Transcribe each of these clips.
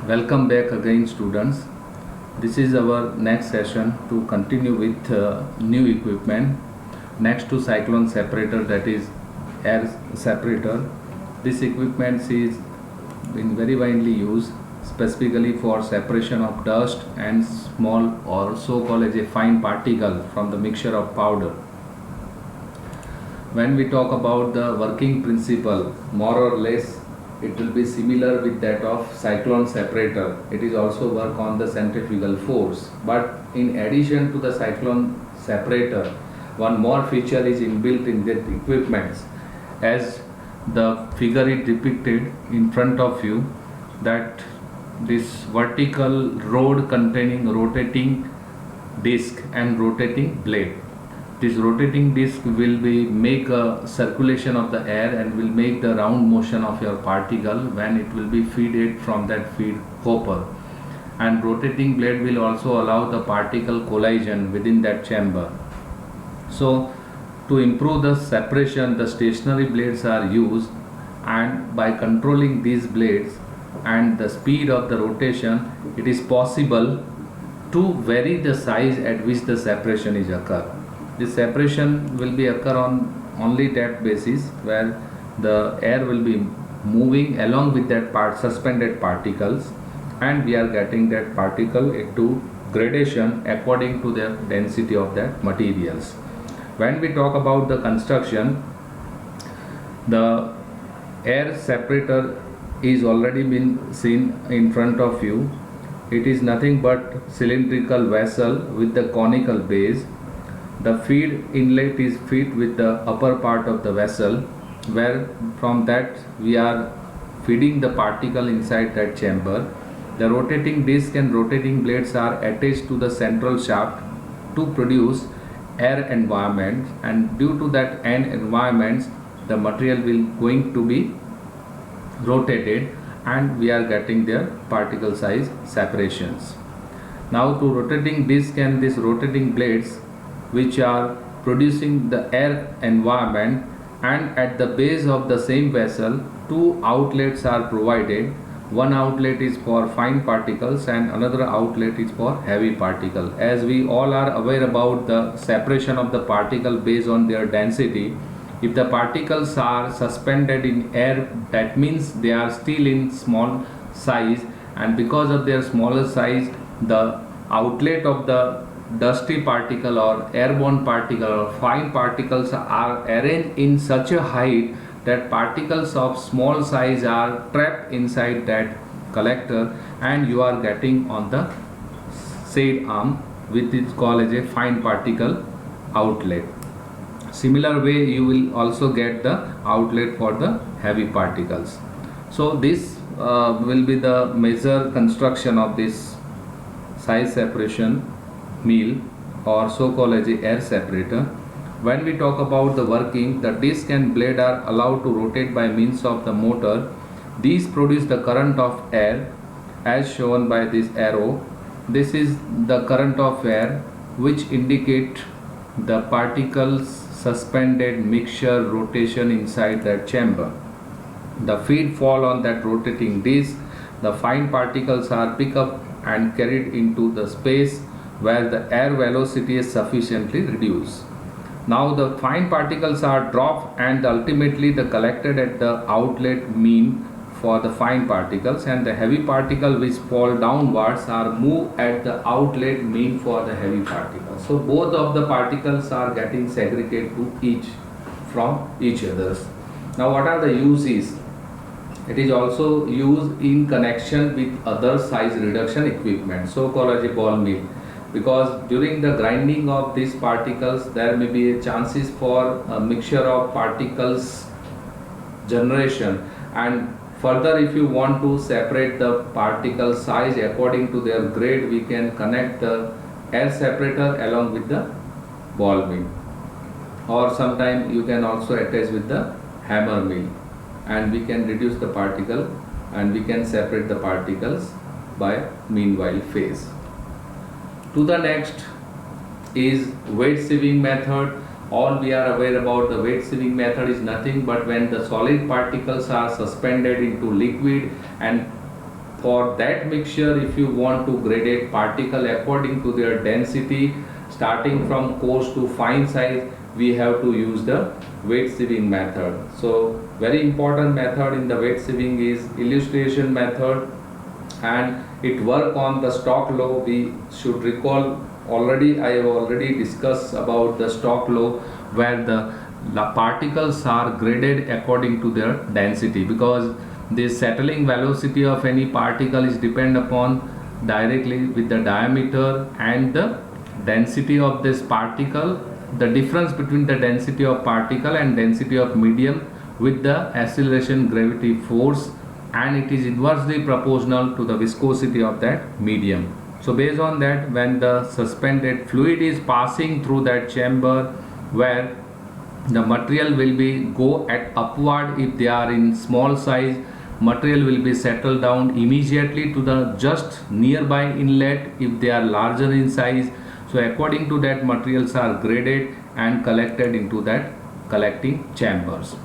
Welcome back again, students. This is our next session to continue with new equipment. Next to cyclone separator, that is air separator. This equipment is been very widely used, specifically for separation of dust and small or so-called as a fine particle from the mixture of powder. When we talk about the working principle, more or less it will be similar with that of cyclone separator. It is also work on the centrifugal force, but in addition to the cyclone separator, one more feature is inbuilt in that equipments. As the figure is depicted in front of you, that this vertical rod containing rotating disc and rotating blade. This rotating disc will be make a circulation of the air and will make the round motion of your particle when it will be feeded from that feed hopper, and rotating blade will also allow the particle collision within that chamber. So to improve the separation, the stationary blades are used, and by controlling these blades and the speed of the rotation, it is possible to vary the size at which the separation is occur. This separation will be occur on only that basis where the air will be moving along with that suspended particles, and we are getting that particle into gradation according to the density of that materials. When we talk about the construction, the air separator is already been seen in front of you. It is nothing but cylindrical vessel with the conical base. The feed inlet is fit with the upper part of the vessel, where from that we are feeding the particle inside that chamber. The rotating disc and rotating blades are attached to the central shaft to produce air environment, and due to that air environments, the material will going to be rotated, and we are getting their particle size separations. Now to rotating disc and these rotating blades, which are producing the air environment, and at the base of the same vessel two outlets are provided. One outlet is for fine particles and another outlet is for heavy particle. As we all are aware about the separation of the particle based on their density, if the particles are suspended in air, that means they are still in small size, and because of their smaller size, the outlet of the dusty particle or airborne particle or fine particles are arranged in such a height that particles of small size are trapped inside that collector, and you are getting on the said arm, which is called as a fine particle outlet. Similar way you will also get the outlet for the heavy particles. So this will be the major construction of this size separation meal, or so called as a air separator. When we talk about the working, the disc and blade are allowed to rotate by means of the motor. These produce the current of air as shown by this arrow. This is the current of air which indicate the particles suspended mixture rotation inside that chamber. The feed fall on that rotating disc. The fine particles are picked up and carried into the space where the air velocity is sufficiently reduced. Now the fine particles are dropped and ultimately the collected at the outlet mean for the fine particles, and the heavy particle which fall downwards are moved at the outlet mean for the heavy particles. So both of the particles are getting segregated to each from each others. Now what are the uses? It is also used in connection with other size reduction equipment, so called as a ball mill, because during the grinding of these particles there may be a chances for a mixture of particles generation, and further if you want to separate the particle size according to their grade, we can connect the air separator along with the ball mill, or sometime you can also attach with the hammer mill, and we can reduce the particle and we can separate the particles by meanwhile phase. To the next is weight sieving method. All we are aware about the weight sieving method is nothing but when the solid particles are suspended into liquid and for that mixture, if you want to gradate particle according to their density, starting from coarse to fine size, we have to use the weight sieving method. So very important method in the weight sieving is illustration method, and it work on the Stock law. We should recall already, I have already discussed about the Stock law, where the particles are graded according to their density, because the settling velocity of any particle is depend upon directly with the diameter and the density of this particle, the difference between the density of particle and density of medium with the acceleration gravity force, and it is inversely proportional to the viscosity of that medium. So based on that, when the suspended fluid is passing through that chamber, where the material will be go at upward, if they are in small size, material will be settled down immediately to the just nearby inlet if they are larger in size. So according to that, materials are graded and collected into that collecting chambers.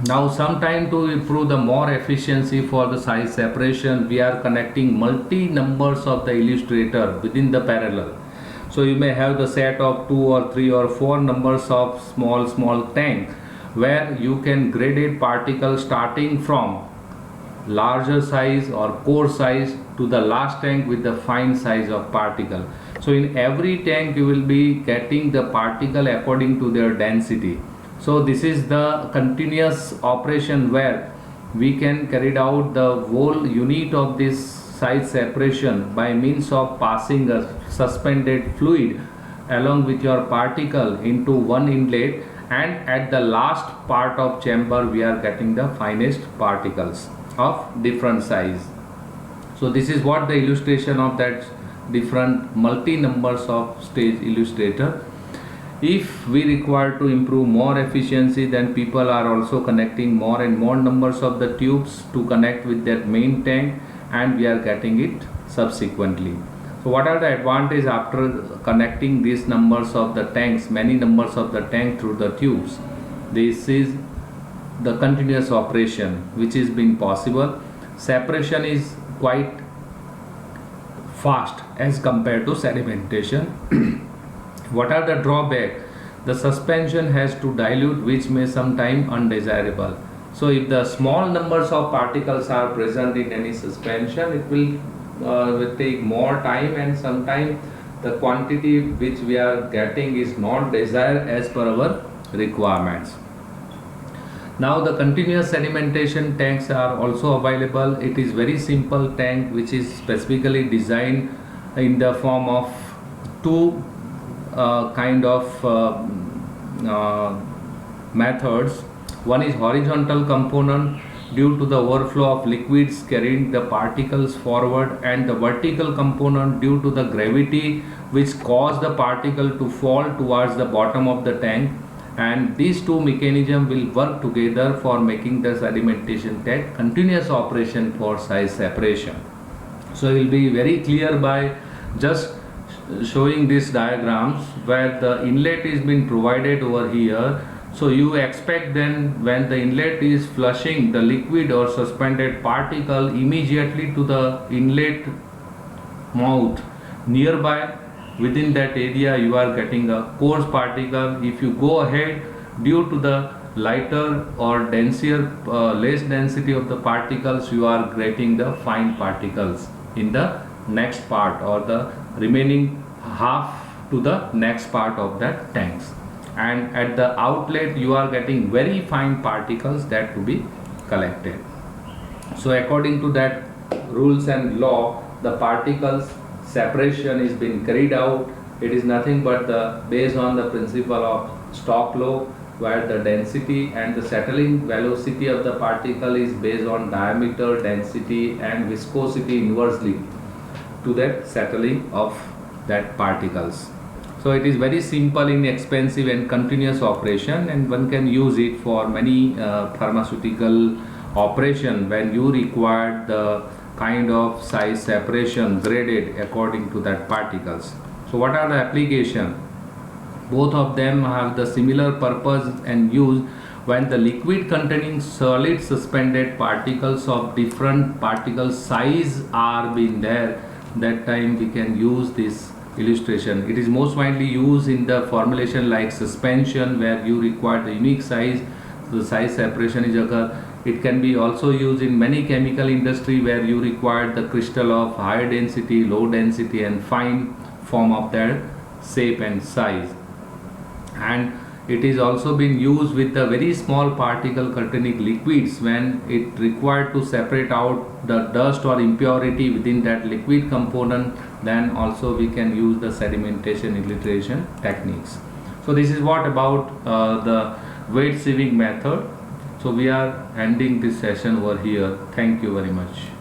Now sometime to improve the more efficiency for the size separation, we are connecting multi numbers of the illustrator within the parallel. So you may have the set of 2 or 3 or 4 numbers of small tank, where you can gradate particles starting from larger size or coarse size to the last tank with the fine size of particle. So in every tank you will be getting the particle according to their density. So this is the continuous operation where we can carry out the whole unit of this size separation by means of passing a suspended fluid along with your particle into one inlet, and at the last part of chamber we are getting the finest particles of different size. So this is what the illustration of that different multi numbers of stage illustrator. If we require to improve more efficiency, then people are also connecting more and more numbers of the tubes to connect with that main tank, and we are getting it subsequently. So what are the advantages after connecting these numbers of the tanks, many numbers of the tank through the tubes? This is the continuous operation which is being possible. Separation is quite fast as compared to sedimentation. What are the drawbacks? The suspension has to dilute, which may sometime undesirable. So if the small numbers of particles are present in any suspension, it will take more time, and sometimes the quantity which we are getting is not desired as per our requirements. Now the continuous sedimentation tanks are also available. It is very simple tank which is specifically designed in the form of two kind of methods. One is horizontal component, due to the overflow of liquids carrying the particles forward, and the vertical component due to the gravity which cause the particle to fall towards the bottom of the tank, and these two mechanisms will work together for making the sedimentation tank continuous operation for size separation. So it will be very clear by just showing these diagrams, where the inlet is being provided over here. So you expect then, when the inlet is flushing the liquid or suspended particle immediately to the inlet mouth nearby, within that area you are getting a coarse particle. If you go ahead, due to the lighter or denser less density of the particles, you are getting the fine particles in the next part, or the remaining half to the next part of that tanks, and at the outlet you are getting very fine particles that to be collected. So according to that rules and law, the particles separation is being carried out. It is nothing but based on the principle of Stock law, where the density and the settling velocity of the particle is based on diameter, density and viscosity inversely to that settling of that particles. So it is very simple, inexpensive and continuous operation, and one can use it for many pharmaceutical operation when you require the kind of size separation graded according to that particles. So what are the application? Both of them have the similar purpose and use. when the liquid containing solid suspended particles of different particle size are being there, that time we can use this illustration. It is most widely used in the formulation like suspension, where you require the unique size, so the size separation is occur. It can be also used in many chemical industry where you require the crystal of high density, low density and fine form of their shape and size. And it is also been used with the very small particle containing liquids when it required to separate out the dust or impurity within that liquid component. Then also we can use the sedimentation illustration techniques. So this is what about the weight sieving method. So we are ending this session over here. Thank you very much.